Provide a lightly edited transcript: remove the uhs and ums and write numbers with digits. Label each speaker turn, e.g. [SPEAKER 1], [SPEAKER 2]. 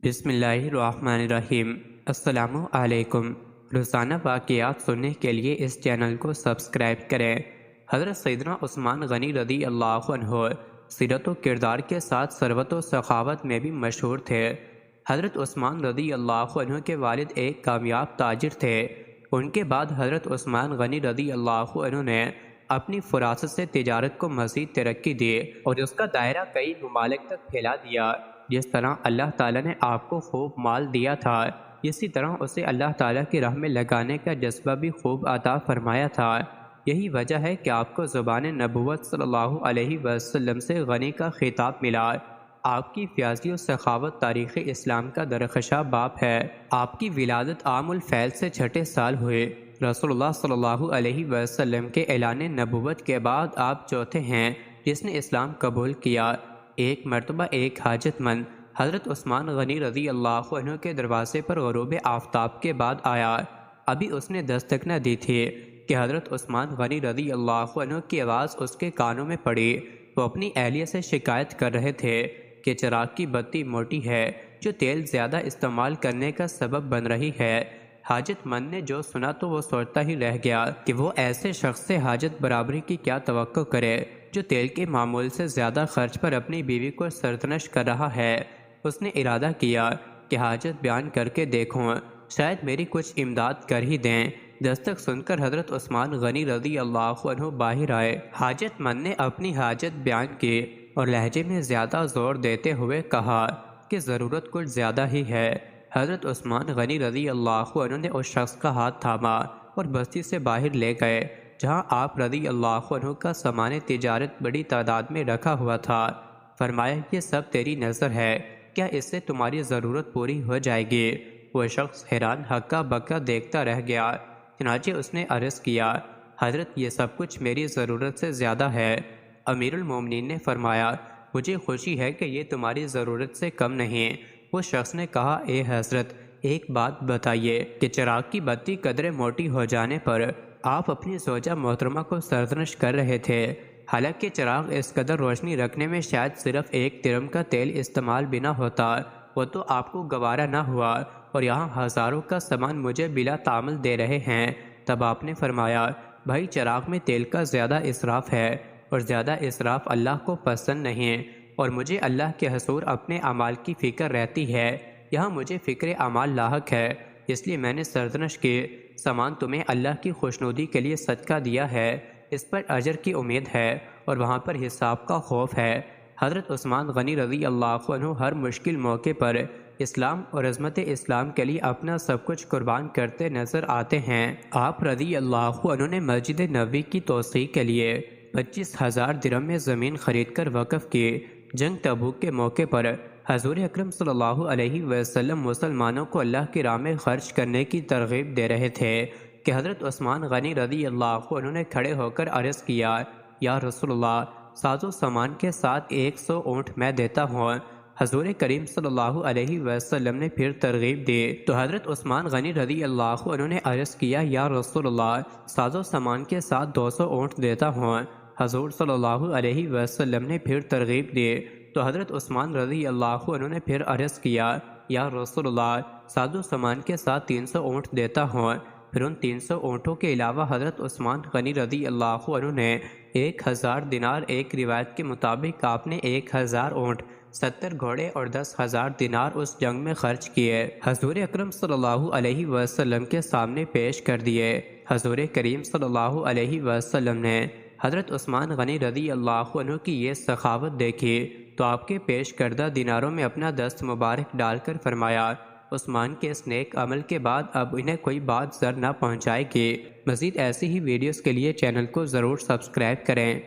[SPEAKER 1] بسم اللہ الرحمن الرحیم۔ السلام علیکم۔ روزانہ واقعات سننے کے لیے اس چینل کو سبسکرائب کریں۔ حضرت سیدنا عثمان غنی رضی اللہ عنہ سیرت و کردار کے ساتھ ثروت و سخاوت میں بھی مشہور تھے۔ حضرت عثمان رضی اللہ عنہ کے والد ایک کامیاب تاجر تھے۔ ان کے بعد حضرت عثمان غنی رضی اللہ عنہ نے اپنی فراست سے تجارت کو مزید ترقی دی اور اس کا دائرہ کئی ممالک تک پھیلا دیا۔ جس طرح اللہ تعالیٰ نے آپ کو خوب مال دیا تھا، اسی طرح اسے اللہ تعالیٰ کی راہ میں لگانے کا جذبہ بھی خوب عطا فرمایا تھا۔ یہی وجہ ہے کہ آپ کو زبان نبوت صلی اللہ علیہ وسلم سے غنی کا خطاب ملا۔ آپ کی فیاضی و سخاوت تاریخ اسلام کا درخشاں باب ہے۔ آپ کی ولادت عام الفیل سے چھٹے سال ہوئے۔ رسول اللہ صلی اللہ علیہ وسلم کے اعلان نبوت کے بعد آپ چوتھے ہیں جس نے اسلام قبول کیا۔ ایک مرتبہ ایک حاجت مند حضرت عثمان غنی رضی اللہ عنہ کے دروازے پر غروب آفتاب کے بعد آیا۔ ابھی اس نے دستک نہ دی تھی کہ حضرت عثمان غنی رضی اللہ عنہ کی آواز اس کے کانوں میں پڑی۔ وہ اپنی اہلیہ سے شکایت کر رہے تھے کہ چراغ کی بتی موٹی ہے جو تیل زیادہ استعمال کرنے کا سبب بن رہی ہے۔ حاجت مند نے جو سنا تو وہ سوچتا ہی رہ گیا کہ وہ ایسے شخص سے حاجت برابری کی کیا توقع کرے جو تیل کے معمول سے زیادہ خرچ پر اپنی بیوی کو سرزنش کر رہا ہے۔ اس نے ارادہ کیا کہ حاجت بیان کر کے دیکھوں، شاید میری کچھ امداد کر ہی دیں۔ دستک سن کر حضرت عثمان غنی رضی اللہ عنہ باہر آئے۔ حاجت مند نے اپنی حاجت بیان کی اور لہجے میں زیادہ زور دیتے ہوئے کہا کہ ضرورت کچھ زیادہ ہی ہے۔ حضرت عثمان غنی رضی اللہ عنہ نے اس شخص کا ہاتھ تھاما اور بستی سے باہر لے گئے جہاں آپ رضی اللہ عنہ کا سامان تجارت بڑی تعداد میں رکھا ہوا تھا۔ فرمایا یہ سب تیری نظر ہے، کیا اس سے تمہاری ضرورت پوری ہو جائے گی؟ وہ شخص حیران ہکا بکا دیکھتا رہ گیا۔ چنانچہ اس نے عرض کیا حضرت یہ سب کچھ میری ضرورت سے زیادہ ہے۔ امیر المومنین نے فرمایا مجھے خوشی ہے کہ یہ تمہاری ضرورت سے کم نہیں۔ اس شخص نے کہا اے حضرت ایک بات بتائیے کہ چراغ کی بتی قدرے موٹی ہو جانے پر آپ اپنی زوجہ محترمہ کو سرزنش کر رہے تھے، حالانکہ چراغ اس قدر روشنی رکھنے میں شاید صرف ایک درم کا تیل استعمال بھی نہ ہوتا، وہ تو آپ کو گوارا نہ ہوا اور یہاں ہزاروں کا سامان مجھے بلا تعامل دے رہے ہیں۔ تب آپ نے فرمایا بھائی چراغ میں تیل کا زیادہ اسراف ہے اور زیادہ اسراف اللہ کو پسند نہیں، اور مجھے اللہ کے حضور اپنے اعمال کی فکر رہتی ہے، یہاں مجھے فکر اعمال لاحق ہے، اس لیے میں نے سرزنش کی سامان تمہیں اللہ کی خوشنودی کے لیے صدقہ دیا ہے، اس پر اجر کی امید ہے اور وہاں پر حساب کا خوف ہے۔ حضرت عثمان غنی رضی اللہ عنہ ہر مشکل موقع پر اسلام اور عظمت اسلام کے لیے اپنا سب کچھ قربان کرتے نظر آتے ہیں۔ آپ رضی اللہ عنہ نے مسجد نبوی کی توسیع کے لیے 25,000 درہم میں زمین خرید کر وقف کی۔ جنگ تبوک کے موقع پر حضور اکرم صلی اللہ علیہ وسلم مسلمانوں کو اللہ کی راہ میں خرچ کرنے کی ترغیب دے رہے تھے کہ حضرت عثمان غنی رضی اللہ عنہ نے کھڑے ہو کر عرض کیا یا رسول اللہ ساز و سامان کے ساتھ 100 اونٹ میں دیتا ہوں۔ حضور کریم صلی اللہ علیہ وسلم نے پھر ترغیب دی تو حضرت عثمان غنی رضی اللہ عنہ نے عرض کیا یا رسول اللہ ساز و سامان کے ساتھ 200 اونٹ دیتا ہوں۔ حضور صلی اللہ علیہ وسلم نے پھر ترغیب دی تو حضرت عثمان رضی اللہ عنہ نے پھر عرض کیا یا رسول اللہ ساز و سامان کے ساتھ 300 اونٹ دیتا ہوں۔ پھر ان 300 اونٹوں کے علاوہ حضرت عثمان غنی رضی اللہ عنہ نے 1000 دینار، ایک روایت کے مطابق آپ نے 1000 اونٹ، 70 گھوڑے اور 10,000 دینار اس جنگ میں خرچ کیے، حضور اکرم صلی اللہ علیہ وسلم کے سامنے پیش کر دیے۔ حضور کریم صلی اللہ علیہ وسلم نے حضرت عثمان غنی رضی اللہ عنہ کی یہ سخاوت دیکھی تو آپ کے پیش کردہ دیناروں میں اپنا دست مبارک ڈال کر فرمایا عثمان کے اس نیک عمل کے بعد اب انہیں کوئی بات زر نہ پہنچائے گی۔ مزید ایسی ہی ویڈیوز کے لیے چینل کو ضرور سبسکرائب کریں۔